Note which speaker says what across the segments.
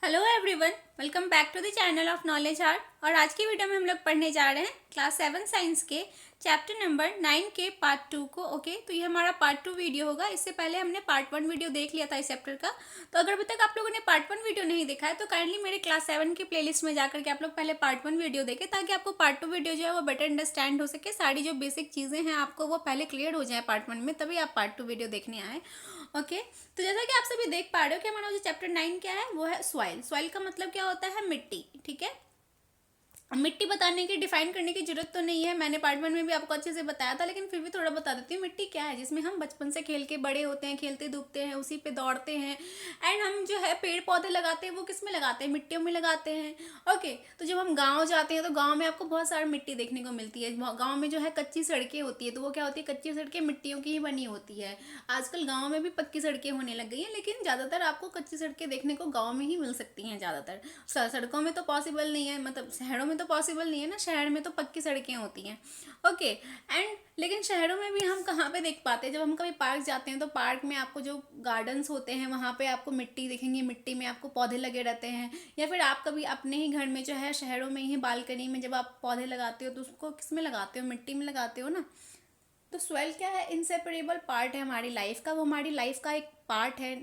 Speaker 1: Hello everyone, welcome back to the channel of knowledge art. और आज की video में हम लोग पढ़ने जा रहे हैं क्लास 7 साइंस के चैप्टर नंबर 9 के पार्ट 2 को। ओके, तो ये हमारा पार्ट 2 वीडियो होगा। इससे पहले हमने पार्ट 1 वीडियो देख लिया था इस चैप्टर का। तो अगर अभी तक आप लोगों ने पार्ट 1 वीडियो नहीं देखा है तो काइंडली मेरे क्लास 7 की प्लेलिस्ट में जाकर के आप लोग पहले पार्ट 1 वीडियो देखें, ताकि आपको पार्ट 2 वीडियो जो है वो बेटर अंडरस्टैंड हो सके। सारी जो बेसिक चीज़ें हैं आपको वो पहले क्लियर हो जाए पार्ट 1 में, तभी आप पार्ट 2 वीडियो देखने आए। ओके, तो जैसा कि आप सभी देख पा रहे हो कि हमारा जो चैप्टर 9 क्या है वो है सॉइल। सॉइल का मतलब क्या होता है? मिट्टी। ठीक है, मिट्टी बताने की, डिफाइन करने की जरूरत तो नहीं है, मैंने पार्ट 1 में भी आपको अच्छे से बताया था, लेकिन फिर भी थोड़ा बता देती हूँ। मिट्टी क्या है? जिसमें हम बचपन से खेल के बड़े होते हैं, खेलते धूपते हैं, उसी पे दौड़ते हैं। एंड हम जो है पेड़ पौधे लगाते हैं वो किस में लगाते हैं? मिट्टियों में लगाते हैं। ओके, तो जब हम गाँव जाते हैं तो गाँव में आपको बहुत सारी मिट्टी देखने को मिलती है। गाँव में जो है कच्ची सड़कें होती है, तो वो क्या होती है? कच्ची सड़कें मिट्टियों की ही बनी होती है। आजकल गाँव में भी पक्की सड़कें होने लग गई हैं, लेकिन ज़्यादातर आपको कच्ची सड़कें देखने को गाँव में ही मिल सकती हैं ज़्यादातर। सड़कों में तो पॉसिबल नहीं है, मतलब शहरों में तो पॉसिबल नहीं है ना, शहर में तो पक्की सड़कें होती हैं। ओके, एंड लेकिन शहरों में भी हम कहाँ पे देख पाते हैं? जब हम कभी पार्क जाते हैं तो पार्क में आपको जो गार्डन्स होते हैं वहाँ पे आपको मिट्टी दिखेंगी, मिट्टी में आपको पौधे लगे रहते हैं। या फिर आप कभी अपने ही घर में जो है शहरों में ही बालकनी में जब आप पौधे लगाते हो तो उसको किस में लगाते हो? मिट्टी में लगाते हो ना। तो सॉइल क्या है? इनसेपरेबल पार्ट है हमारी लाइफ का, वो हमारी लाइफ का एक पार्ट है।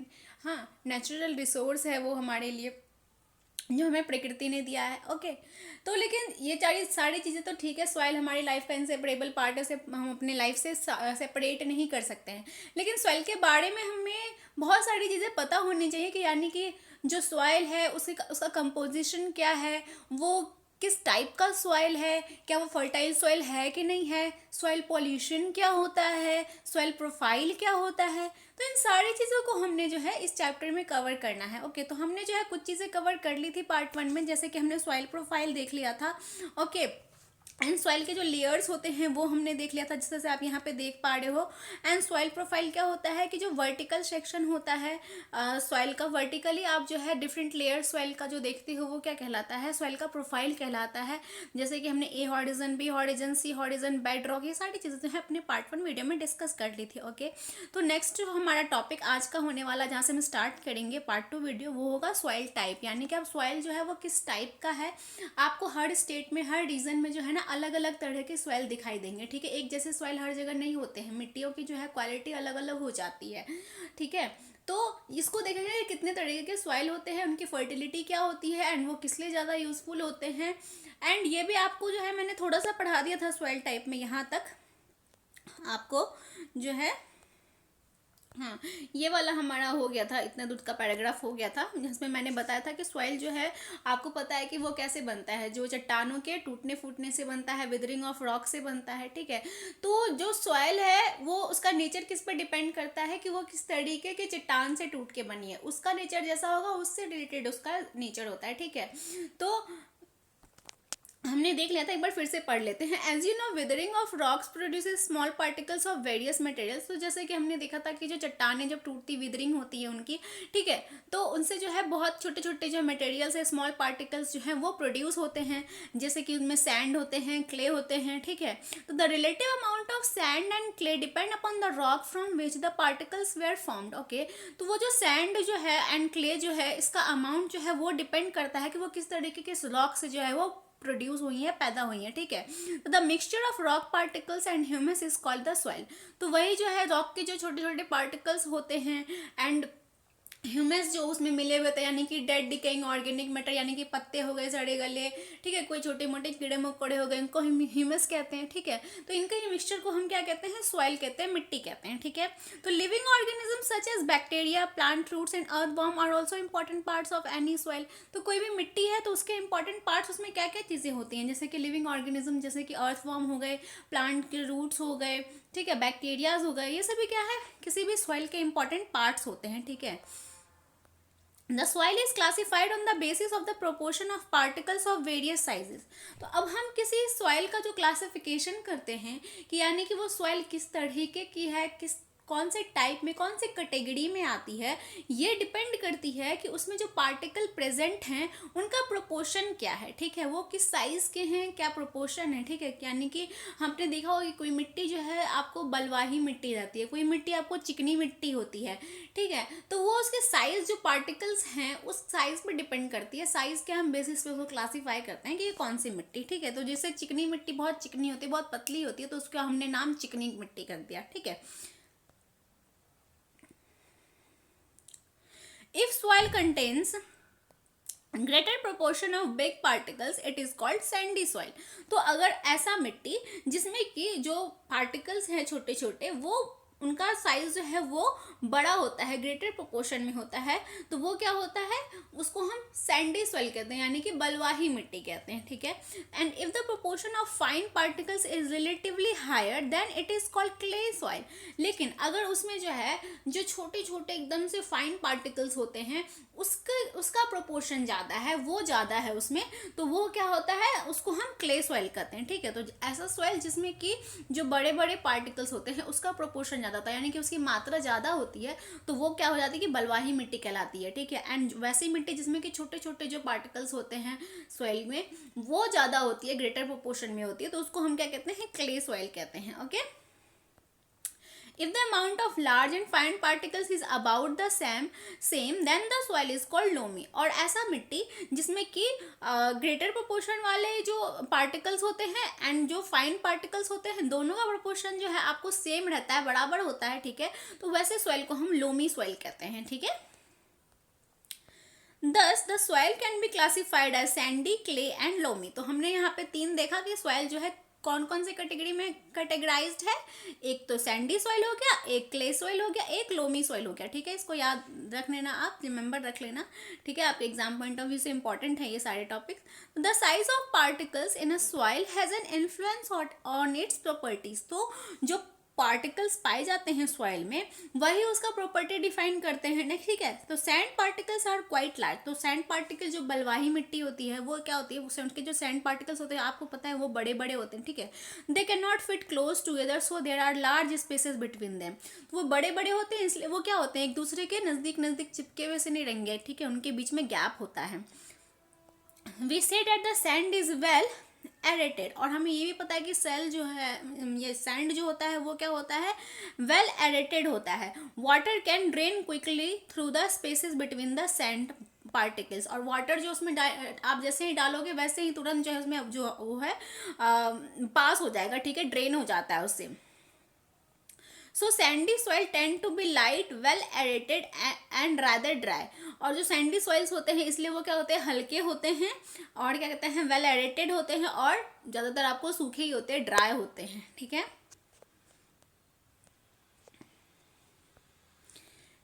Speaker 1: हाँ, नेचुरल रिसोर्स है वो हमारे लिए, जो हमें प्रकृति ने दिया है। ओके, तो लेकिन ये सारी चीज़ें तो ठीक है, सॉइल हमारी लाइफ का इंसेपरेबल पार्ट है, उसे हम अपने लाइफ से सेपरेट नहीं कर सकते हैं। लेकिन सॉइल के बारे में हमें बहुत सारी चीज़ें पता होनी चाहिए, कि यानी कि जो सॉइल है उसका कंपोजिशन क्या है, वो किस टाइप का सॉइल है, क्या वो फर्टाइल सॉइल है कि नहीं है, सॉइल पॉल्यूशन क्या होता है, सॉइल प्रोफाइल क्या होता है। तो इन सारी चीज़ों को हमने जो है इस चैप्टर में कवर करना है। ओके, तो हमने जो है कुछ चीज़ें कवर कर ली थी पार्ट 1 में, जैसे कि हमने सॉइल प्रोफाइल देख लिया था। ओके, एंड सॉइल के जो लेयर्स होते हैं वो हमने देख लिया था, जिस तरह से आप यहाँ पे देख पा रहे हो। एंड सॉइल प्रोफाइल क्या होता है? कि जो वर्टिकल सेक्शन होता है सॉइल का, वर्टिकली आप जो है डिफरेंट लेयर सॉइल का जो देखते हो वो क्या कहलाता है? सॉइल का प्रोफाइल कहलाता है। जैसे कि हमने ए हॉरिजन, बी हॉरिजन, सी हॉरिजन, बेड रॉक, ये सारी चीज़ें जो है अपने पार्ट 1 वीडियो में डिस्कस कर ली थी। ओके, तो नेक्स्ट जो हमारा टॉपिक आज का होने वाला, जहाँ से हम स्टार्ट करेंगे पार्ट 2 वीडियो, वो होगा सॉइल टाइप। यानी कि अब सॉइल जो है वो किस टाइप का है। आपको हर स्टेट में, हर रीजन में जो है ना अलग अलग तरह के सॉइल दिखाई देंगे। ठीक है, एक जैसे सॉइल हर जगह नहीं होते हैं, मिट्टियों की जो है क्वालिटी अलग अलग हो जाती है। ठीक है, तो इसको देखेंगे कि कितने तरीके के सॉइल होते हैं, उनकी फर्टिलिटी क्या होती है, एंड वो किस लिए ज़्यादा यूजफुल होते हैं। एंड ये भी आपको जो है मैंने थोड़ा सा पढ़ा दिया था सॉइल टाइप में, यहाँ तक आपको जो है। हाँ, ये वाला हमारा हो गया था, इतना दूर का पैराग्राफ हो गया था, जिसमें मैंने बताया था कि सॉइल जो है आपको पता है कि वो कैसे बनता है, जो चट्टानों के टूटने फूटने से बनता है, विदरिंग ऑफ रॉक से बनता है। ठीक है, तो जो सॉइल है वो उसका नेचर किस पर डिपेंड करता है? कि वो किस तरीके के चट्टान से टूट के बनी है, उसका नेचर जैसा होगा उससे रिलेटेड उसका नेचर होता है। ठीक है, तो हमने देख लिया था, एक बार फिर से पढ़ लेते हैं। As you know, weathering of rocks produces small particles of various materials. तो जैसे कि हमने देखा था कि जो चट्टानें जब टूटती, विदरिंग होती है उनकी, ठीक है, तो उनसे जो है बहुत छोटे छोटे जो मटेरियल्स है, स्मॉल पार्टिकल्स जो हैं वो प्रोड्यूस होते हैं। जैसे कि उनमें सैंड होते हैं, क्ले होते हैं। ठीक है, तो the relative amount of sand and clay depend upon the rock from which the particles were formed. Okay, तो वो जो सैंड जो है एंड क्ले जो है, इसका अमाउंट जो है वो डिपेंड करता है कि वो किस तरीके के रॉक से जो है वो प्रोड्यूस हुई है, पैदा हुई है। ठीक है, तो the mixture of rock particles and humus is called the soil. तो वही जो है रॉक के जो छोटे छोटे पार्टिकल्स होते हैं एंड ह्यूमस जो उसमें मिले हुए थे, यानी कि डेड डिकेइंग ऑर्गेनिक मैटर, यानी कि पत्ते हो गए सड़े गले, ठीक है, कोई छोटे मोटे कीड़े मकोड़े हो गए, इनको हम ह्यूमस कहते हैं। ठीक है, तो इनके ये मिक्सचर को हम क्या कहते हैं? सॉइल कहते हैं, मिट्टी कहते हैं। ठीक है, तो living organism such as bacteria, plant roots and earthworm are also important parts of any soil. तो कोई भी मिट्टी है तो उसके इंपॉर्टेंट पार्ट्स उसमें क्या क्या चीज़ें होती हैं? जैसे कि लिविंग ऑर्गेनिज्म, जैसे कि अर्थवर्म हो गए, प्लांट के रूट्स हो गए, ठीक है, बैक्टीरियाज हो गए, ये सभी क्या है? किसी भी सॉइल के इंपॉर्टेंट पार्ट्स होते हैं। ठीक है, The soil is classified on the basis of the proportion of particles of various sizes. तो अब हम किसी सॉइल का जो क्लासिफिकेशन करते हैं कि यानी कि वो सॉइल किस तरीके की है, किस कौन से टाइप में, कौन से कैटेगरी में आती है, ये डिपेंड करती है कि उसमें जो पार्टिकल प्रेजेंट हैं उनका प्रोपोर्शन क्या है, ठीक है, वो किस साइज के हैं, क्या प्रोपोर्शन है, ठीक है। यानी कि हमने देखा होगा कि कोई मिट्टी जो है आपको बलुआही मिट्टी रहती है, कोई मिट्टी आपको चिकनी मिट्टी होती है, ठीक है। तो वो उसके साइज जो पार्टिकल्स हैं उस साइज पर डिपेंड करती है, साइज के हम बेसिस पे उसको क्लासीफाई करते हैं कि ये कौन सी मिट्टी, ठीक है। तो जैसे चिकनी मिट्टी बहुत चिकनी होती है, बहुत पतली होती है, तो उसका हमने नाम चिकनी मिट्टी कर दिया, ठीक है। If soil contains greater proportion of big particles, it is called sandy soil. तो अगर ऐसा मिट्टी जिसमें कि जो पार्टिकल्स हैं छोटे छोटे, वो उनका साइज जो है वो बड़ा होता है, ग्रेटर प्रोपोर्शन में होता है, तो वो क्या होता है, उसको हम सैंडी सॉइल कहते हैं, यानी कि बलुआही मिट्टी कहते हैं, ठीक है। And if the proportion of fine particles is relatively higher then it is called clay soil. लेकिन अगर उसमें जो है जो छोटे छोटे एकदम से फाइन पार्टिकल्स होते हैं उसका प्रोपोर्शन ज़्यादा है, वो ज़्यादा है उसमें, तो वो क्या होता है, उसको हम क्ले सॉइल कहते हैं, ठीक है। तो ऐसा सॉइल जिसमें कि जो बड़े बड़े पार्टिकल्स होते हैं उसका प्रोपोर्शन ज़्यादा होता है, यानी कि उसकी मात्रा ज़्यादा होती है, तो वो क्या हो जाती है कि बलुआही मिट्टी कहलाती है, ठीक है। एंड वैसी मिट्टी जिसमें कि छोटे छोटे जो पार्टिकल्स होते हैं सॉइल में वो ज़्यादा होती है, ग्रेटर प्रोपोर्शन में होती है, तो उसको हम क्या कहते हैं, क्ले सॉइल कहते हैं, okay. If the amount of large and fine particles is about the same then the soil is called loamy। और ऐसा मिट्टी जिसमें कि ग्रेटर प्रोपोर्शन वाले जो पार्टिकल्स होते हैं एंड जो फाइन पार्टिकल्स होते हैं दोनों का प्रोपोर्शन जो है आपको सेम रहता है, बराबर होता है, ठीक है, तो वैसे सॉइल को हम लोमी सॉइल कहते हैं, ठीक है। Thus the soil can be classified as sandy, clay and loamy। तो हमने यहाँ पे तीन देखा कि सॉइल जो है कौन कौन से कैटेगरी में कैटेगराइज्ड है, एक तो सैंडी सॉइल हो गया, एक क्ले सॉइल हो गया, एक लोमी सॉइल हो गया, ठीक है। इसको याद रख लेना, आप रिमेंबर रख लेना, ठीक है, आपके एग्जाम पॉइंट ऑफ व्यू से इंपॉर्टेंट है ये सारे topics. The size of particles in a soil has an influence on its properties. तो जो पार्टिकल्स पाए जाते हैं सॉइल में वही उसका प्रॉपर्टी डिफाइन करते हैं, ठीक है। तो sand particles are quite large. तो सैंड पार्टिकल जो बलुआही मिट्टी होती है वो क्या होती है, उसके जो सैंड पार्टिकल्स होते हैं आपको पता है वो बड़े बड़े होते हैं, ठीक है। They can not fit close together so there are large spaces between them. तो वो बड़े बड़े होते हैं इसलिए वो क्या होते हैं, एक दूसरे के नज़दीक नज़दीक चिपके हुए से नहीं रहेंगे, ठीक है, उनके बीच में गैप होता है। We said that the sand is well aerated. और हमें ये भी पता है कि सेल जो है, ये सैंड जो होता है वो क्या होता है, वेल एरेटेड होता है। Water can drain quickly through the spaces between the sand particles. और वाटर जो उसमें आप जैसे ही डालोगे वैसे ही तुरंत जो है उसमें जो वो है पास हो जाएगा, ठीक है, ड्रेन हो जाता है उससे। So sandy soil tend to be light, well aerated and rather dry. और जो सैंडी सॉइल्स होते हैं इसलिए वो क्या होते हैं, हल्के होते हैं, और क्या कहते हैं, वेल एरेटेड होते हैं, और ज़्यादातर आपको सूखे ही होते हैं, ड्राई होते हैं, ठीक है।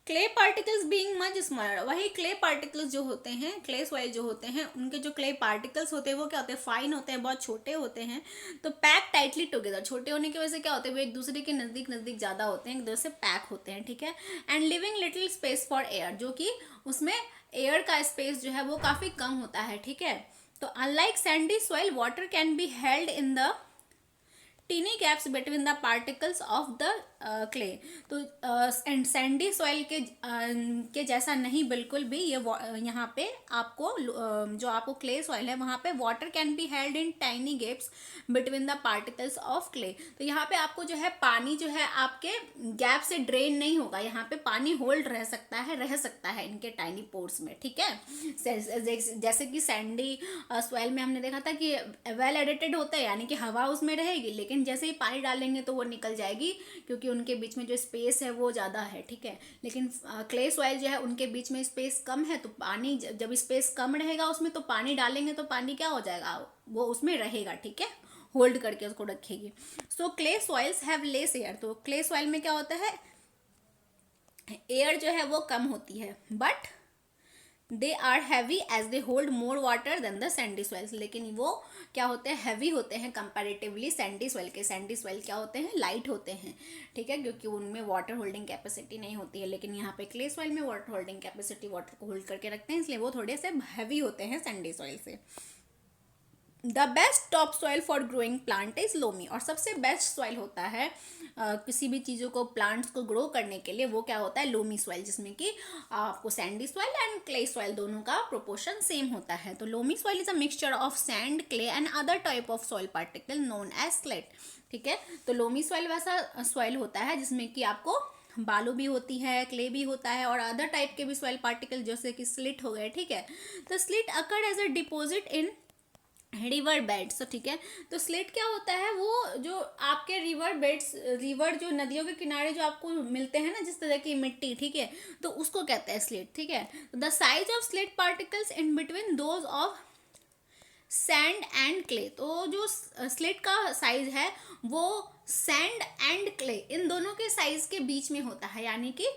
Speaker 1: Clay particles being much smaller. वही क्ले पार्टिकल्स जो होते हैं, क्ले सॉइल जो होते हैं उनके जो क्ले पार्टिकल्स होते हैं वो क्या होते हैं, फाइन होते हैं, बहुत छोटे होते हैं। तो पैक टाइटली टुगेदर, छोटे होने की वजह से क्या होते हैं, वो एक दूसरे के नज़दीक नज़दीक ज़्यादा होते हैं, एक दूसरे से पैक होते हैं, ठीक है। And living little space for air, जो कि उसमें एयर का स्पेस जो है वो काफ़ी कम होता है, ठीक है। तो unlike sandy soil water can be held in the tiny gaps between the particles of the clay. तो एंड सैंडी सॉइल के जैसा नहीं बिल्कुल भी, ये यहाँ पे आपको जो आपको क्ले सॉइल है वहाँ पे water can be held in tiny gaps between the particles of clay. तो यहाँ पे आपको जो है पानी जो है आपके गैप से ड्रेन नहीं होगा, यहाँ पे पानी होल्ड रह सकता है इनके टाइनी पोर्स में, ठीक है। जैसे कि सैंडी सॉइल में हमने देखा था कि वेल एडिटेड होता है, यानी कि हवा उसमें रहेगी, लेकिन जैसे ही पानी डालेंगे तो वो निकल जाएगी क्योंकि उनके बीच में जो स्पेस है वो ज़्यादा है, ठीक है। लेकिन क्ले सॉइल जो है उनके बीच में स्पेस कम है, तो पानी जब स्पेस कम रहेगा उसमें तो पानी डालेंगे तो पानी क्या हो जाएगा, वो उसमें रहेगा, ठीक है, होल्ड करके उसको रखेगी। So clay soils have less air. तो क्ले सॉइल में क्या होता है, एयर जो है वो कम होती है, but they are heavy as they hold more water than the sandy soils. लेकिन वो क्या होते हैं, हैवी होते हैं कंपैरेटिवली सैंडी सॉइल के। सैंडी सॉइल क्या होते हैं, लाइट होते हैं, ठीक है, क्योंकि उनमें वाटर होल्डिंग कैपेसिटी नहीं होती है। लेकिन यहाँ पे क्ले सॉइल में वाटर होल्डिंग कैपेसिटी, वाटर को होल्ड करके रखते हैं, इसलिए वो थोड़े से हैवी होते हैं सैंडी सॉइल से। The best top soil for growing plant is loamy, और सबसे बेस्ट सॉइल होता है किसी भी चीज़ों को, प्लांट्स को ग्रो करने के लिए, वो क्या होता है, लोमी सॉइल, जिसमें कि आपको sandy soil and clay soil दोनों का प्रोपोर्शन सेम होता है। तो loamy soil is a mixture of sand, clay and other type of soil particle known as silt. ठीक है, तो लोमी सॉइल वैसा सॉइल होता है जिसमें कि आपको बालू भी होती है, क्ले भी होता है, और अदर टाइप के भी सॉइल पार्टिकल जैसे कि स्लिट हो गए। ठीक है, तो silt occur as a deposit in river beds. ठीक है, तो स्लेट क्या होता है, वो जो आपके रिवर बेड्स, रिवर जो नदियों के किनारे जो आपको मिलते हैं ना, जिस तरह की मिट्टी, ठीक है, तो उसको कहते हैं स्लेट। ठीक है, the size of slate particles in between those of sand and clay, तो जो स्लेट का साइज है वो सैंड एंड क्ले इन दोनों के साइज के बीच में होता है, यानी कि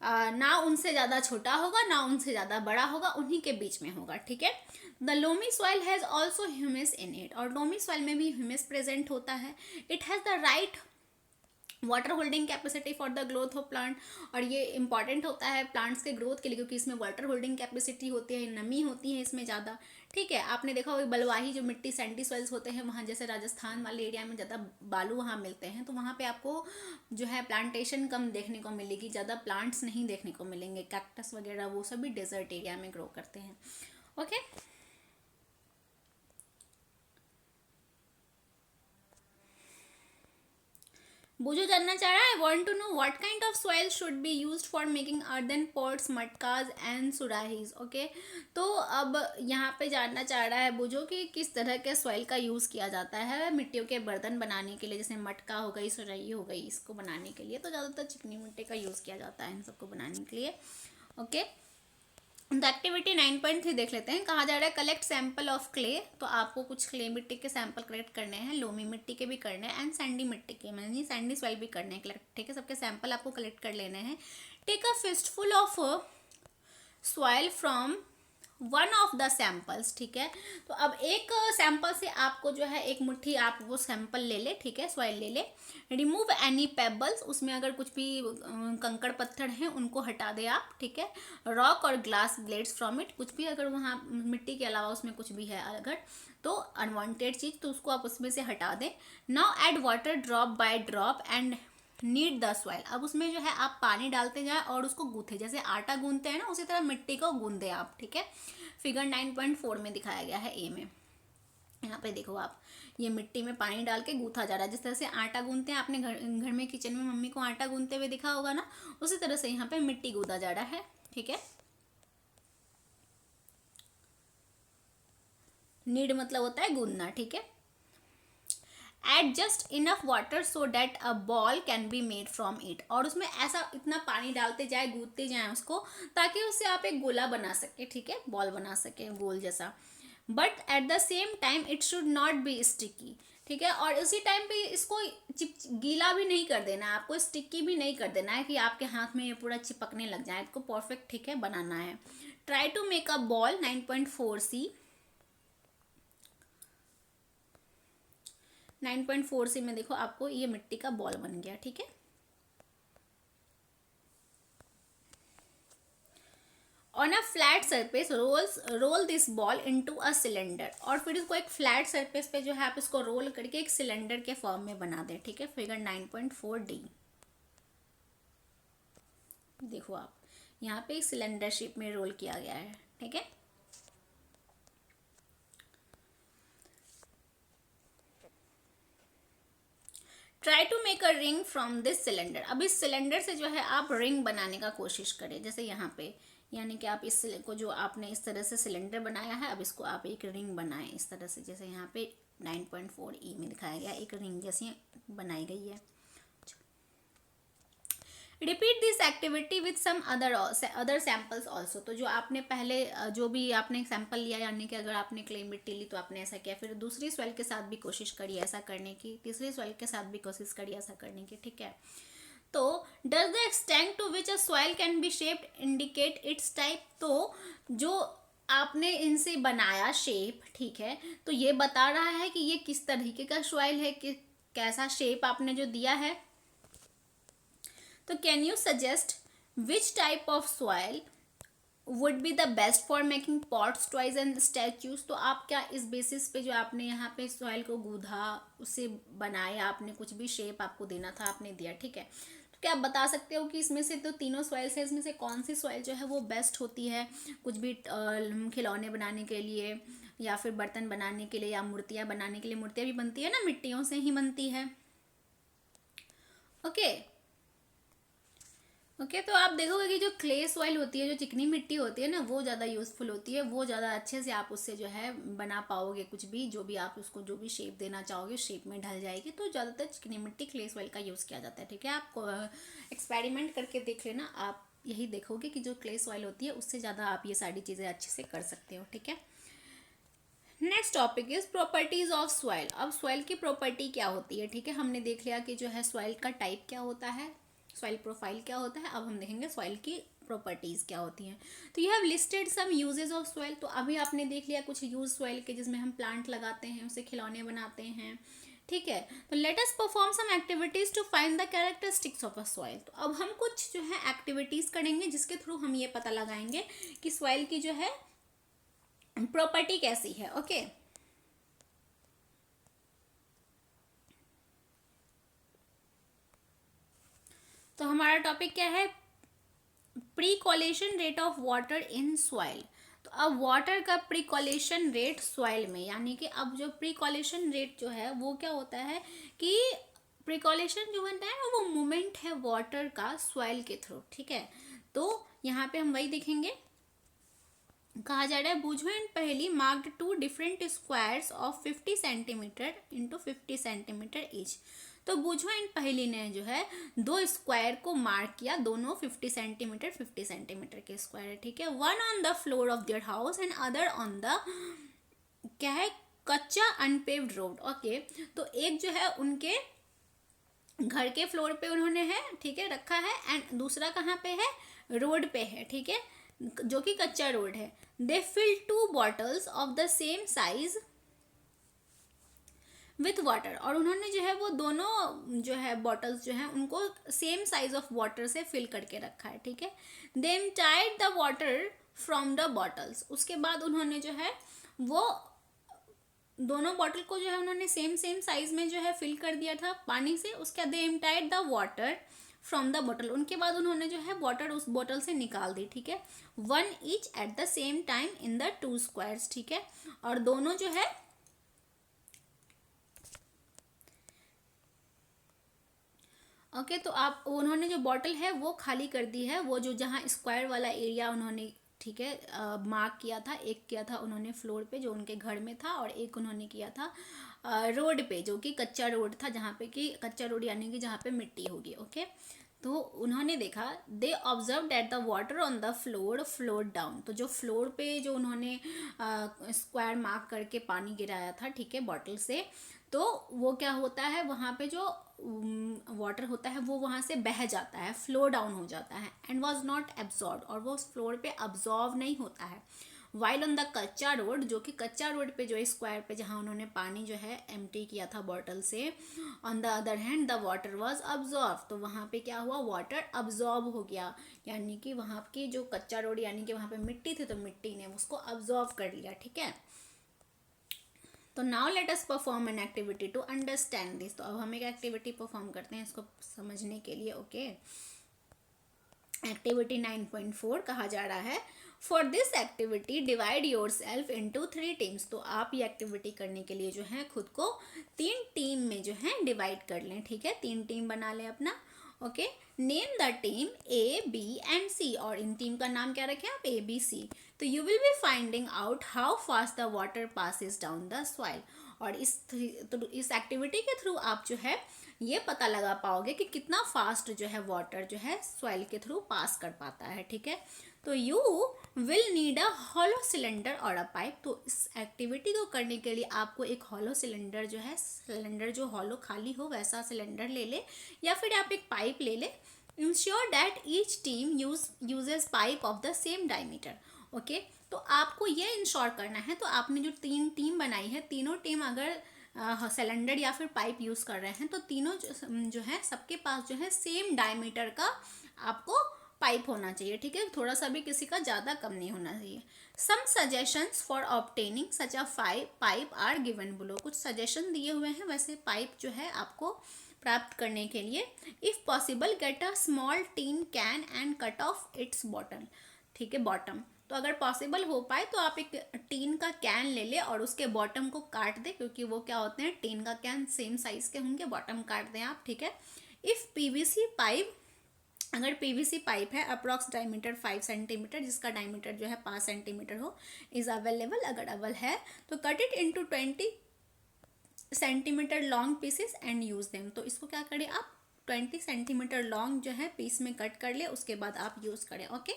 Speaker 1: ना उनसे ज़्यादा छोटा होगा ना उनसे ज़्यादा बड़ा होगा, उन्हीं के बीच में होगा। ठीक है, the loamy soil has also humus in it, और लोमी सॉइल में भी ह्यूमस प्रेजेंट होता है। It has the right water holding capacity for the growth of plant, और ये इंपॉर्टेंट होता है प्लांट्स के ग्रोथ के लिए, क्योंकि इसमें वाटर होल्डिंग कैपेसिटी होती है, नमी होती है इसमें ज़्यादा। ठीक है, आपने देखा होगा बलुआही जो मिट्टी, सैंडी सॉइल्स होते हैं वहाँ, जैसे राजस्थान वाले एरिया में ज़्यादा बालू वहाँ मिलते हैं, तो वहाँ पे आपको जो है प्लांटेशन कम देखने को मिलेगी, ज़्यादा प्लांट्स नहीं देखने को मिलेंगे। कैक्टस वगैरह वो सभी डेजर्ट एरिया में ग्रो करते हैं। ओके, बुजू जानना चाह रहा है, want to know what kind of soil should be used for making earthen pots, matkas and surahis. Okay, तो अब यहाँ पे जानना चाह रहा है बुजू कि किस तरह के सॉइल का यूज़ किया जाता है मिट्टियों के बर्तन बनाने के लिए, जैसे मटका हो गई, सुराही हो गई, इसको बनाने के लिए तो ज़्यादातर चिकनी मिट्टी का यूज़ किया जाता है इन सबको बनाने के लिए। ओके, द एक्टिविटी 9.3 देख लेते हैं। कहा जा रहा है कलेक्ट सैंपल ऑफ क्ले, तो आपको कुछ क्ले मिट्टी के सैंपल कलेक्ट करने हैं, लोमी मिट्टी के भी करने हैं एंड सैंडी मिट्टी के, यानी सैंडी सॉइल भी करने हैं कलेक्ट। ठीक है, सबके सैंपल आपको कलेक्ट कर लेने हैं। Take a fistful of soil from one of the samples. ठीक है, तो अब एक सैंपल से आपको जो है एक मुट्ठी आप वो सैंपल ले ले, ठीक है, सॉइल ले ले। रिमूव एनी पेबल्स, उसमें अगर कुछ भी कंकड़ पत्थर हैं उनको हटा दे आप। ठीक है, रॉक और ग्लास ब्लेड्स फ्रॉम इट, कुछ भी अगर वहाँ मिट्टी के अलावा उसमें कुछ भी है अगर तो अनवांटेड चीज़, तो उसको आप उसमें से हटा दें। Now add water drop by drop and need the soil, अब उसमें जो है आप पानी डालते जाए और उसको गूंथे, जैसे आटा गूंथते हैं ना, उसी तरह मिट्टी को गूंदे आप। ठीक है, फिगर 9.4 में दिखाया गया है ए में। यहाँ पे देखो आप, ये मिट्टी में पानी डाल के गूंथा जा रहा है, जिस तरह से आटा गूंथते हैं, आपने घर में किचन में मम्मी को आटा गूंथते हुए दिखा होगा ना, उसी तरह से यहाँ पे मिट्टी गूंथा जा रहा है। ठीक है, नीड मतलब होता है गूंदना। ठीक है, add just enough water so that a ball can be made from it, और उसमें ऐसा इतना पानी डालते जाए, गूंथते जाए उसको, ताकि उससे आप एक गोला बना सके। ठीक है, बॉल बना सके गोल जैसा। But at the same time it should not be sticky. ठीक है, और उसी टाइम पे इसको गीला भी नहीं कर देना है आपको, स्टिकी भी नहीं कर देना है कि आपके हाथ में ये पूरा चिपकने लग जाए, इसको परफेक्ट, ठीक है, बनाना है। Try to make a ball 9.4 C, 9.4 C में देखो आपको ये मिट्टी का बॉल बन गया। ठीक है, on a flat surface roll this ball into a cylinder, और फिर इसको एक फ्लैट सरफेस पे जो है आप इसको रोल करके एक सिलेंडर के फॉर्म में बना दें। ठीक है, फिगर 9.4 डी देखो आप, यहाँ पे एक सिलेंडर शेप में रोल किया गया है। ठीक है, try to make a ring from this cylinder, अब इस सिलेंडर से जो है आप रिंग बनाने का कोशिश करें, जैसे यहाँ पे, यानी कि आप इस को जो आपने इस तरह से सिलेंडर बनाया है, अब इसको आप एक रिंग बनाएं इस तरह से, जैसे यहाँ पे 9.4 ई में दिखाया गया, एक रिंग जैसी बनाई गई है। Repeat this activity with some other samples also, तो जो आपने पहले जो भी आपने सैंपल लिया, यानी कि अगर आपने क्ले मिट्टी ली तो आपने ऐसा किया, फिर दूसरी सॉइल के साथ भी कोशिश करिए ऐसा करने की, तीसरी सॉइल के साथ भी कोशिश करिए ऐसा करने की। ठीक है, तो does the extent to which a soil can be shaped indicate its type, तो जो आपने इनसे बनाया शेप, ठीक है, तो ये बता रहा है कि ये किस तरीके का सॉइल है, कि कैसा शेप आपने जो दिया है। तो can you suggest which type of soil would be the best for making pots, toys and statues. तो आप क्या इस बेसिस पे जो आपने यहाँ पे सॉइल को गूंधा, उसे बनाया, आपने कुछ भी शेप आपको देना था आपने दिया, ठीक है। तो क्या आप बता सकते हो कि इसमें से तो तीनों सॉइल्स है, इसमें से कौन सी सॉइल जो है वो बेस्ट होती है कुछ भी खिलौने बनाने के लिए या फिर बर्तन बनाने के लिए या मूर्तियाँ बनाने के लिए। मूर्तियाँ भी बनती है ना, मिट्टियों से ही बनती है। ओके ओके तो आप देखोगे कि जो क्ले सॉइल होती है, जो चिकनी मिट्टी होती है ना, वो ज़्यादा यूज़फुल होती है, वो ज़्यादा अच्छे से आप उससे जो है बना पाओगे कुछ भी, जो भी आप उसको जो भी शेप देना चाहोगे शेप में ढल जाएगी। तो ज़्यादातर चिकनी मिट्टी क्ले सॉइल का यूज़ किया जाता है, ठीक है। आप एक्सपेरिमेंट करके देख लेना, आप यही देखोगे कि जो क्ले सॉइल होती है उससे ज़्यादा आप ये सारी चीज़ें अच्छे से कर सकते हो, ठीक है। Next topic is properties of soil. अब सॉइल की प्रॉपर्टी क्या होती है, ठीक है। हमने देख लिया कि जो है सॉइल का टाइप क्या होता है, सॉइल प्रोफाइल क्या होता है। अब हम देखेंगे सॉइल की प्रॉपर्टीज क्या होती हैं। तो you have listed some uses of soil. तो अभी आपने देख लिया कुछ यूज सॉइल के, जिसमें हम प्लांट लगाते हैं, उससे खिलौने बनाते हैं, ठीक है। तो let us perform some activities to find the characteristics of a soil. तो अब हम कुछ जो है एक्टिविटीज करेंगे जिसके थ्रू हम ये पता लगाएंगे कि सॉइल की जो है प्रॉपर्टी कैसी है। ओके तो हमारा टॉपिक क्या है, percolation rate of water in soil. तो अब वाटर का प्रीकॉलेशन रेट सॉइल में, यानी कि अब जो प्रीकॉलेशन रेट जो है वो क्या होता है कि प्रीकॉलेशन जो बनता है ना, वो मूवमेंट है वाटर का सॉइल के थ्रू, ठीक है। तो यहाँ पे हम वही देखेंगे, कहा जा रहा है Boojho and Paheli marked two different squares of 50 centimetre into 50 centimetre each. तो बुझो एंड पहेली ने जो है दो स्क्वायर को मार्क किया, दोनों 50 सेंटीमीटर के स्क्वायर है, ठीक है। One on the floor of their house and other on the क्या है, कच्चा अनपेव्ड रोड। ओके तो एक जो है उनके घर के फ्लोर पे उन्होंने है, ठीक है, रखा है, एंड दूसरा कहाँ पे है, रोड पे है, ठीक है, जो कि कच्चा रोड है। They fill 2 bottles of the same size with water. और उन्होंने जो है वो दोनों जो है बॉटल्स जो है उनको सेम साइज ऑफ वाटर से फिल करके रखा है, ठीक है। Them tied the water from the bottles. उसके बाद उन्होंने जो है वो दोनों बॉटल को जो है उन्होंने सेम साइज में जो है फिल कर दिया था पानी से। उसके बाद they emptied the water from the bottle. उनके बाद उन्होंने जो है वाटर उस बॉटल से निकाल दी, ठीक है। One each at the same time in the 2 squares, ठीक है। और दोनों जो है ओके तो आप उन्होंने जो बॉटल है वो खाली कर दी है, वो जो जहाँ स्क्वायर वाला एरिया उन्होंने, ठीक है, मार्क किया था। एक किया था उन्होंने फ्लोर पे जो उनके घर में था, और एक उन्होंने किया था रोड पे जो कि कच्चा रोड था, जहाँ पे कि कच्चा रोड यानी कि जहाँ पे मिट्टी होगी। ओके तो उन्होंने देखा, they observe that the water on the floor flowed down. तो जो फ्लोर पे जो उन्होंने स्क्वायर मार्क करके पानी गिराया था, ठीक है, बॉटल से, तो वो क्या होता है, वहाँ पे जो वाटर होता है वो वहाँ से बह जाता है, फ्लो डाउन हो जाता है, एंड वॉज नॉट एब्जॉर्ब, और वो उस फ्लोर पे अब्जॉर्व नहीं होता है। वाइल ऑन द कच्चा रोड, जो कि कच्चा रोड पे जो स्क्वायर पे जहाँ उन्होंने पानी जो है एम्प्टी किया था बॉटल से, on the other hand the water was absorb. तो वहाँ पे क्या हुआ, वाटर अब्जॉर्ब हो गया, यानी कि वहाँ की जो कच्चा रोड यानी कि वहाँ पे मिट्टी थी तो मिट्टी ने उसको अब्जॉर्व कर लिया, ठीक है। तो now let us perform an activity to understand this. तो अब हम एक एक्टिविटी परफॉर्म करते हैं इसको समझने के लिए। ओके एक्टिविटी 9.4 कहा जा रहा है, for this activity divide your self into 3 teams. तो आप ये एक्टिविटी करने के लिए जो है खुद को 3 टीम में जो है डिवाइड कर लें, ठीक है। 3 टीम बना लें अपना। Okay name the team A B and C, और इन टीम का नाम क्या रखें आप, ए बी सी। तो you will be finding out how fast the water passes down the soil. और इस एक्टिविटी के थ्रू आप जो है ये पता लगा पाओगे कि कितना फास्ट जो है वाटर जो है सॉइल के थ्रू पास कर पाता है, ठीक है। तो you will need a hollow cylinder और अ पाइप। तो इस एक्टिविटी को करने के लिए आपको एक हॉलो सिलेंडर जो है, सिलेंडर जो हॉलो खाली हो वैसा सिलेंडर ले ले, या फिर आप एक पाइप ले ले। Ensure that each team uses pipe of the same diameter. Okay तो आपको ये इंश्योर करना है, तो आपने जो 3 टीम बनाई है, तीनों टीम अगर सिलेंडर या फिर पाइप यूज़ कर रहे हैं तो तीनों जो है सबके पास जो है सेम डायमीटर का आपको पाइप होना चाहिए, ठीक है, थोड़ा सा भी किसी का ज़्यादा कम नहीं होना चाहिए। Some suggestions for obtaining such a pipe are given below, कुछ सजेशन दिए हुए हैं वैसे पाइप जो है आपको प्राप्त करने के लिए। If possible get a small tin can and cut of its bottle, ठीक है, बॉटम। तो अगर पॉसिबल हो पाए तो आप एक टीन का कैन ले ले और उसके बॉटम को काट दे, क्योंकि वो क्या होते हैं, टीन का कैन सेम साइज़ के होंगे, बॉटम काट दें आप, ठीक है। इफ़ पीवीसी पाइप, अगर पीवीसी पाइप है अप्रॉक्स डायमीटर 5 सेंटीमीटर, जिसका डायमीटर जो है 5 सेंटीमीटर हो, इज़ अवेलेबल, अगर अवेल है तो cut it into 20 centimetre long pieces and use them. तो इसको क्या करें आप, 20 सेंटीमीटर लॉन्ग जो है पीस में कट कर ले, उसके बाद आप यूज़ करें, okay.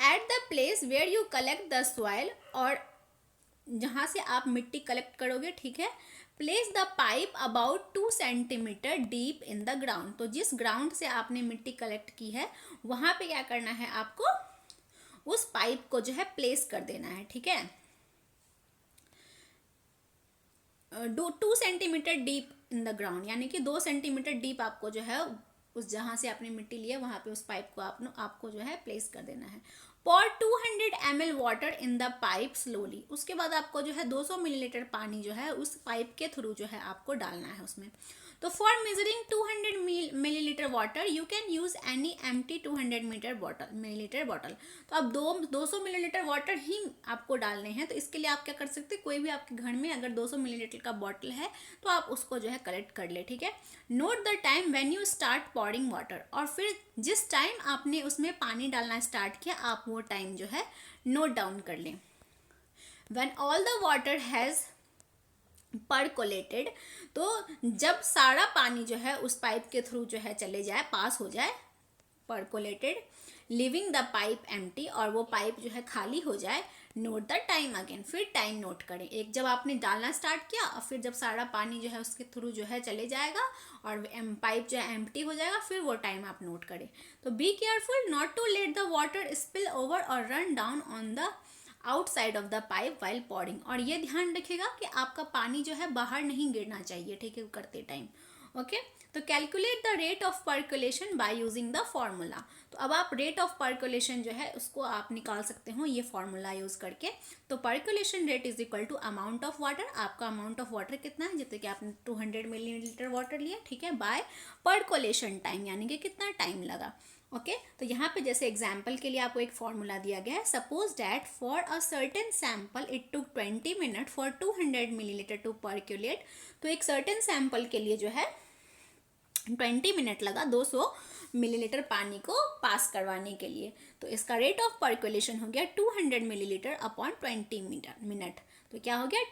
Speaker 1: At the place where you collect the soil, और जहाँ से आप मिट्टी कलेक्ट करोगे, ठीक है, place the pipe about 2 centimetre deep in the ground. तो जिस ग्राउंड से आपने मिट्टी कलेक्ट की है वहाँ पे क्या करना है आपको, उस पाइप को जो है प्लेस कर देना है, ठीक है। 2 centimetre deep in the ground, यानी कि 2 सेंटीमीटर डीप आपको जो है उस जहाँ से आपने मिट्टी ली है वहाँ पे उस पाइप को आपको जो है प्लेस कर देना है। पॉर 200 ml water in the pipe slowly, उसके बाद आपको जो है 200 मिलीलीटर पानी जो है उस पाइप के थ्रू जो है आपको डालना है उसमें। तो for measuring 200 millilitre water you can use any empty 200 millilitre bottle. तो अब 200 मिलीलीटर वाटर ही आपको डालने हैं, तो इसके लिए आप क्या कर सकते हैं, कोई भी आपके घर में अगर 200 मिलीलीटर का बॉटल है तो आप उसको जो है कलेक्ट कर ले, ठीक है। Note the time when you start pouring water, और फिर जिस टाइम आपने उसमें पानी डालना स्टार्ट किया आप वो टाइम जो है नोट डाउन कर लें। When all the water has percolated, तो जब सारा पानी जो है उस पाइप के थ्रू जो है चले जाए, पास हो जाए, परकोलेटेड, लिविंग द पाइप एम्प्टी, और वो पाइप जो है खाली हो जाए, नोट द टाइम अगेन, फिर टाइम नोट करें। एक जब आपने डालना स्टार्ट किया और फिर जब सारा पानी जो है उसके थ्रू जो है चले जाएगा और पाइप जो है एम्प्टी हो जाएगा, फिर वो टाइम आप नोट करें। तो be careful not to let the water spill over और run down on the outside of the pipe while pouring, और ये ध्यान रखिएगा कि आपका पानी जो है बाहर नहीं गिरना चाहिए, ठीक है, करते टाइम, ओके। तो calculate the rate of percolation by using the formula. तो अब आप रेट ऑफ पर्कुलेशन जो है उसको आप निकाल सकते हो ये फॉर्मूला यूज करके। तो percolation rate is equal to amount of water, आपका अमाउंट ऑफ वाटर कितना है, जैसे कि आपने 200 मिलीलीटर वाटर लिया, ठीक है, बाय पर्कुलेशन टाइम, यानी कि कितना टाइम लगा, ओके। तो यहाँ पे जैसे एग्जाम्पल के लिए आपको एक फॉर्मूला दिया गया है, suppose that for a certain sample it took 20 minute for 200 millilitre to percolate. तो एक सर्टेन सैम्पल के लिए जो है 20 मिनट लगा 200 मिलीलीटर पानी को पास करवाने के लिए। तो इसका रेट ऑफ पर्कुलेशन हो गया 200 मिलीलीटर अपॉन 20 मिनट। तो क्या हो गया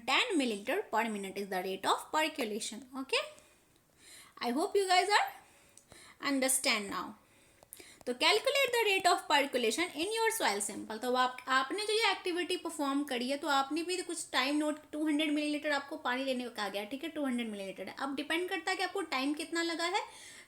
Speaker 1: 10 millilitre per minute is the rate of percolation, okay. I hope you guys are understand now. तो calculate the rate of percolation in your soil sample. तो आपने जो ये एक्टिविटी परफॉर्म करी है तो आपने भी कुछ टाइम नोट, 200 मिलीलीटर आपको पानी लेने को कहा गया, ठीक है, 200 मिलीलीटर है। अब डिपेंड करता है कि आपको टाइम कितना लगा है।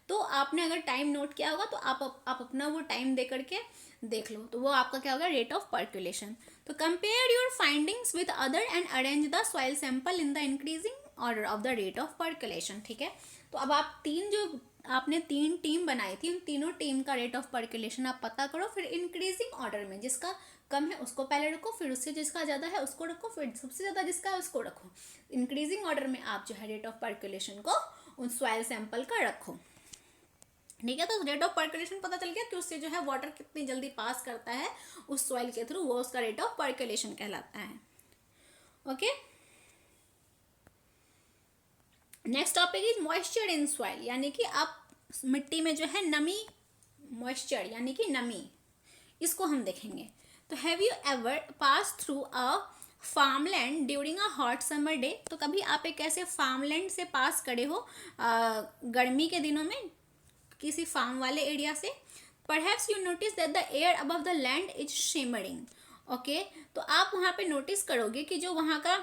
Speaker 1: तो आपने अगर टाइम नोट किया होगा तो आप अपना वो टाइम दे करके देख लो, तो वो आपका क्या होगा, रेट ऑफ पर्कुलेशन। तो compare your findings with other and arrange the soil sample in the increasing order of the rate of percolation, ठीक है। तो अब आपने 3 टीम बनाई थी, उन तीनों टीम का रेट ऑफ पर्कुलेशन आप पता करो, फिर इंक्रीजिंग ऑर्डर में जिसका कम है उसको पहले रखो, फिर उससे जिसका ज़्यादा है उसको रखो, फिर सबसे ज़्यादा जिसका है उसको रखो। इंक्रीजिंग ऑर्डर में आप जो है रेट ऑफ पर्कुलेशन को उन सॉइल सैंपल का रखो, ठीक है। तो रेट ऑफ पर्कुलेशन पता चल गया कि उससे जो है वाटर कितनी जल्दी पास करता है उस सॉइल के थ्रू, वो उसका रेट ऑफ पर्कुलेशन कहलाता है, okay. Next topic is moisture in soil, यानी कि आप मिट्टी में जो है नमी, मॉइस्चर यानी कि नमी, इसको हम देखेंगे। तो have you ever pass through a farmland during a hot summer day. तो कभी आप एक ऐसे फार्मलैंड से पास करे हो गर्मी के दिनों में, किसी फार्म वाले एरिया से। Perhaps you notice that the air above the land is shimmering, okay. तो आप वहाँ पे नोटिस करोगे कि जो वहाँ का,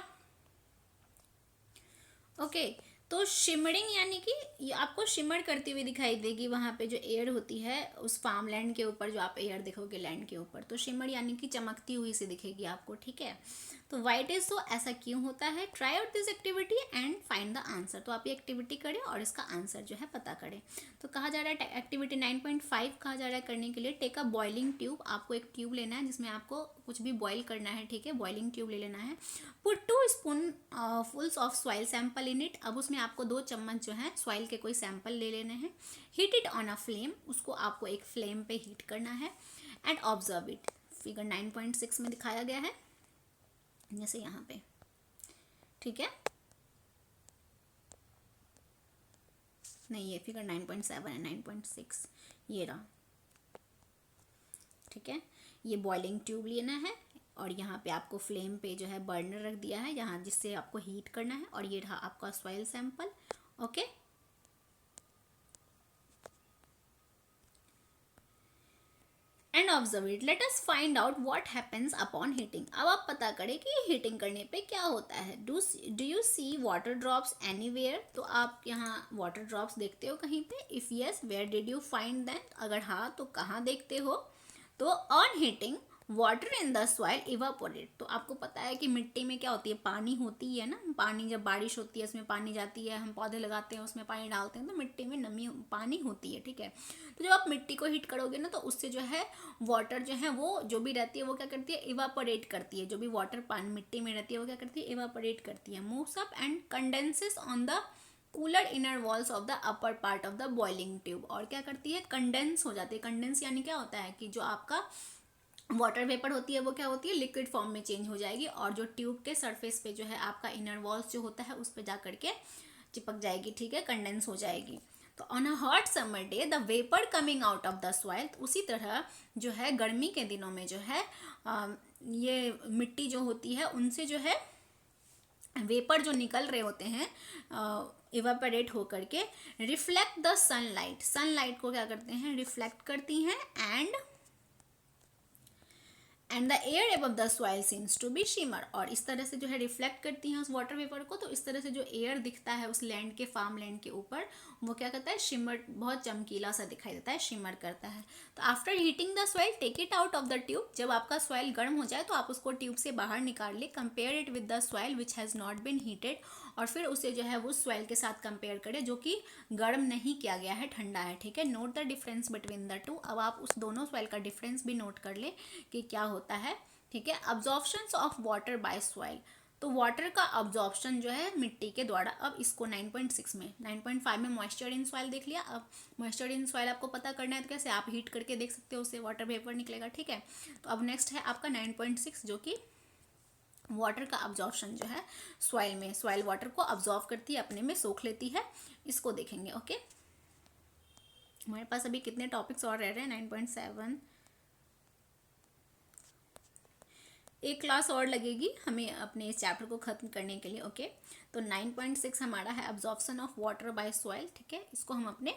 Speaker 1: ओके, तो शिमरिंग यानी कि ये आपको शिमर करती हुई दिखाई देगी वहाँ पे जो एयर होती है उस फार्म लैंड के ऊपर, जो आप एयर देखोगे लैंड के ऊपर, तो शिमर यानी कि चमकती हुई सी दिखेगी आपको, ठीक है। तो वाइट इज, तो ऐसा क्यों होता है? Try out this activity and find the answer. तो आप ये एक्टिविटी करें और इसका आंसर जो है पता करें। तो कहा जा रहा है एक्टिविटी 9.5 कहा जा रहा है करने के लिए, टेक अ बॉइलिंग ट्यूब। आपको एक ट्यूब लेना है जिसमें आपको कुछ भी बॉईल करना है, ठीक है, बॉइलिंग ट्यूब ले लेना है। Put 2 spoonfuls of soil sample in it. अब उसमें आपको 2 चम्मच जो है सॉइल के कोई सैंपल ले लेने हैं। Heat it on a flame, उसको आपको एक फ्लेम पे हीट करना है। एंड ऑब्जर्व इट, फिगर 9.6 में दिखाया गया है जैसे यहाँ पे, ठीक है। नहीं, ये फिगर 9.7 है, 9.6 ये रहा, ठीक है। ये बॉइलिंग ट्यूब लेना है और यहाँ पे आपको फ्लेम पे जो है बर्नर रख दिया है यहाँ, जिससे आपको हीट करना है। और ये रहा आपका soil sample, okay. And observe it, let us find out what happens upon heating. अब आप पता करें कि हीटिंग करने पे क्या होता है। Do you see water drops anywhere? तो आप यहाँ वाटर ड्रॉप्स देखते हो कहीं पे? If yes, where did you find that? अगर हाँ तो कहाँ देखते हो? तो on heating water in the soil evaporate. तो आपको पता है कि मिट्टी में क्या होती है, पानी होती है ना। पानी जब बारिश होती है उसमें पानी जाती है, हम पौधे लगाते हैं उसमें पानी डालते हैं, तो मिट्टी में नमी पानी होती है, ठीक है। तो जब आप मिट्टी को हीट करोगे ना तो उससे जो है वाटर जो है वो जो भी रहती है वो क्या करती है, इवापोरेट करती है। जो भी वाटर पानी मिट्टी में रहती है वो क्या करती है, इवापोरेट करती है, moves up and condenses on the cooler inner walls of the upper part of the boiling tube. और क्या करती है, कंडेंस हो जाती है। कंडेंस यानी क्या होता है कि जो आपका वाटर वेपर होती है वो क्या होती है, लिक्विड फॉर्म में चेंज हो जाएगी और जो ट्यूब के सरफेस पे जो है आपका इनर वॉल्स जो होता है उस पे जा करके चिपक जाएगी, ठीक है, कंडेंस हो जाएगी। तो on a hot summer day the vapour coming out of the soil, उसी तरह जो है गर्मी के दिनों में जो है ये मिट्टी जो होती है उनसे जो है वेपर जो निकल रहे होते हैं इवापोरेट होकर के, रिफ्लेक्ट द सनलाइट। सनलाइट को क्या करते हैं, रिफ्लेक्ट करती हैं। And the air above the soil seems to be shimmer. और इस तरह से जो है रिफ्लेक्ट करती हैं उस वाटर वेपर को, तो इस तरह से जो एयर दिखता है उस लैंड के, फार्म लैंड के ऊपर, वो क्या करता है, शिमर, बहुत चमकीला सा दिखाई देता है, शिमर करता है। तो after heating the soil take it out of the tube. जब आपका सॉइल गर्म हो जाए तो आप उसको ट्यूब से बाहर निकाल ले। Compare it with the soil which has not been heated. और फिर उसे जो है वो सॉइल के साथ कंपेयर करें जो कि गर्म नहीं किया गया है, ठंडा है, ठीक है। Note the difference between the two. अब आप उस दोनों सॉइल का डिफरेंस भी नोट कर ले कि क्या होता है, ठीक है। Absorption of water bye soil, तो वाटर का अब्जॉर्प्शन जो है मिट्टी के द्वारा। अब इसको 9.6 में, 9.5 में मॉइस्चर इन सॉइल देख लिया। अब मॉइस्चर इन सॉइल आपको पता करना है तो कैसे, आप हीट करके देख सकते हो, उससे वाटर वेपर निकलेगा, ठीक है। तो अब नेक्स्ट है आपका 9.6 जो कि वाटर का अब्जॉर्प्शन जो है सॉइल में, सॉइल वाटर को अब्जॉर्व करती है, अपने में सोख लेती है। इसको देखेंगे, ओके। हमारे पास अभी कितने टॉपिक्स और रह रहे हैं, 9.7, एक क्लास और लगेगी हमें अपने इस चैप्टर को ख़त्म करने के लिए, ओके। तो 9.6 हमारा है absorption of water bye soil, ठीक है। इसको हम अपने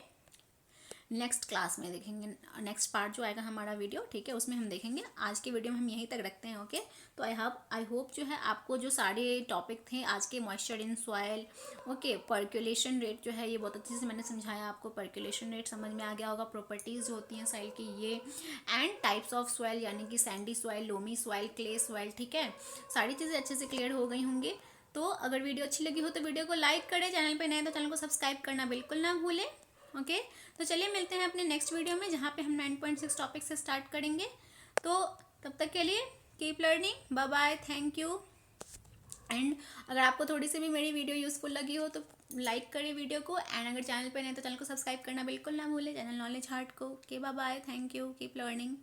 Speaker 1: नेक्स्ट क्लास में देखेंगे, नेक्स्ट पार्ट जो आएगा हमारा वीडियो, ठीक है, उसमें हम देखेंगे। आज के वीडियो में हम यहीं तक रखते हैं, ओके। तो आई होप जो है आपको जो सारे टॉपिक थे आज के, moisture in soil, okay, percolation rate जो है ये बहुत अच्छे से मैंने समझाया आपको। पर्कुलेशन रेट समझ में आ गया होगा, प्रॉपर्टीज़ जो होती हैं सॉइल की ये, एंड टाइप्स ऑफ सॉइल यानी कि Sandy soil, loamy soil, clay soil, ठीक है। सारी चीज़ें अच्छे से क्लियर हो गई होंगी। तो अगर वीडियो अच्छी लगी हो तो वीडियो को लाइक करें, चैनल पर नए तो चैनल को सब्सक्राइब करना बिल्कुल ना भूलें, ओके। तो चलिए मिलते हैं अपने नेक्स्ट वीडियो में जहाँ पे हम 9.6 टॉपिक से स्टार्ट करेंगे। तो तब तक के लिए keep learning, bye bye, thank you. And अगर आपको थोड़ी सी भी मेरी वीडियो यूज़फुल लगी हो तो लाइक करें वीडियो को। एंड अगर चैनल पर नहीं तो चैनल को सब्सक्राइब करना बिल्कुल ना भूलें, चैनल नॉलेज हार्ट को। Okay, bye bye, thank you, keep learning.